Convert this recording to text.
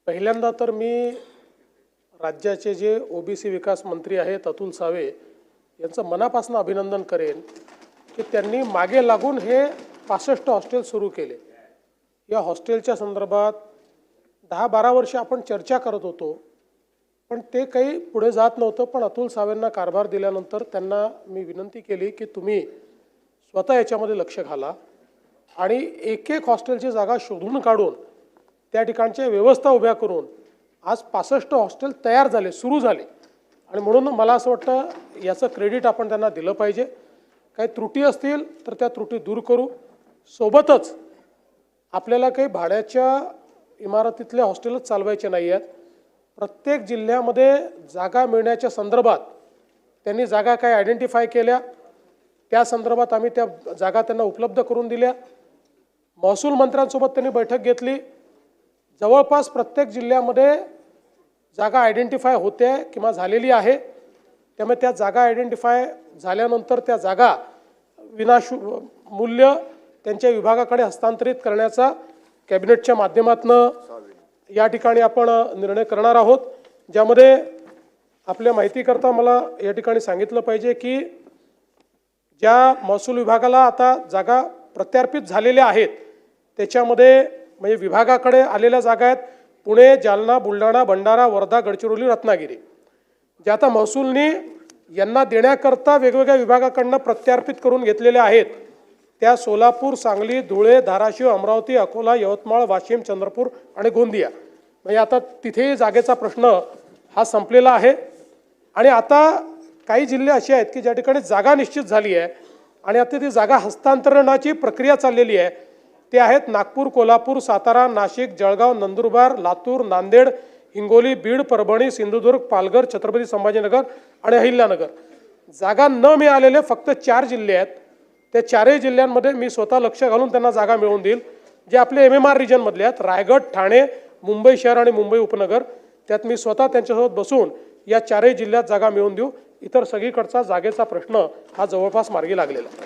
पहिल्यांदा तर मी राज्याचे जे ओबीसी विकास मंत्री आहेत अतुल सावे यांचं मनापासून अभिनंदन करेन की त्यांनी मागे लागून हे 65 हॉस्टेल सुरू केले। या हॉस्टेलच्या संदर्भात 10-12 वर्ष आपण चर्चा करत होतो, पण ते काही पुढे जात नव्हतं। पण अतुल सावेंना कारभार दिल्यानंतर त्यांना मी विनंती केली की तुम्ही स्वतः याच्यामध्ये लक्ष घाला आणि एक हॉस्टेलची जागा शोधून काढून त्या ठिकाणच्या व्यवस्था उभ्या करून आज 65 हॉस्टेल तयार झाले, सुरू झाले। आणि म्हणून मला असं वाटतं याचं क्रेडिट आपण त्यांना दिलं पाहिजे। काही त्रुटी असतील तर त्या त्रुटी दूर करू। सोबतच आपल्याला काही भाड्याच्या इमारतीतले हॉस्टेलच चालवायचे नाही आहेत। प्रत्येक जिल्ह्यामध्ये जागा मिळण्याच्या संदर्भात त्यांनी जागा काय आयडेंटिफाय केल्या, त्या संदर्भात आम्ही त्या जागा त्यांना उपलब्ध करून दिल्या। महसूल मंत्र्यांसोबत त्यांनी बैठक घेतली। जवळपास प्रत्येक जिल्ह्यामध्ये जागा आयडेंटिफाय होते किंवा झालेली आहे। त्यामुळे त्या जागा आयडेंटिफाय झाल्यानंतर त्या जागा मूल्य त्यांच्या विभागाकडे हस्तांतरित करण्याचा कॅबिनेटच्या माध्यमातून या ठिकाणी आपण निर्णय करणार आहोत। ज्यामध्ये आपल्या माहितीकरता मला या ठिकाणी सांगितलं पाहिजे की ज्या महसूल विभागाला आता जागा प्रत्यार्पित झालेल्या आहेत त्याच्यामध्ये म्हणजे विभागाकडे आलेल्या जागा आहेत पुणे, जालना, बुलढाणा, भंडारा, वर्धा, गडचिरोली, रत्नागिरी। जे आता महसूलनी यांना देण्याकरता वेगवेगळ्या विभागाकडून प्रत्यार्पित करून घेतलेल्या आहेत त्या सोलापूर, सांगली, धुळे, धाराशिव, अमरावती, अकोला, यवतमाळ, वाशिम, चंद्रपूर आणि गोंदिया। म्हणजे आता तिथेही जागेचा प्रश्न हा संपलेला आहे। आणि आता काही जिल्हे असे आहेत की ज्या ठिकाणी जागा निश्चित झाली आहे आणि आता ती जागा हस्तांतरणाची प्रक्रिया चाललेली आहे। ते आहेत नागपूर, कोल्हापूर, सातारा, नाशिक, जळगाव, नंदुरबार, लातूर, नांदेड, हिंगोली, बीड, परभणी, सिंधुदुर्ग, पालघर, छत्रपती संभाजीनगर आणि अहिल्यानगर। जागा न मिळालेले फक्त 4 जिल्हे आहेत। त्या 4ही जिल्ह्यांमध्ये मी स्वतः लक्ष घालून त्यांना जागा मिळवून देईल। जे आपले MMR रिजनमधले आहेत रायगड, ठाणे, मुंबई शहर आणि मुंबई उपनगर, त्यात मी स्वतः त्यांच्यासोबत बसून या 4ही जिल्ह्यात जागा मिळवून देऊ। इतर सगळीकडचा जागेचा प्रश्न हा जवळपास मार्गी लागलेला आहे।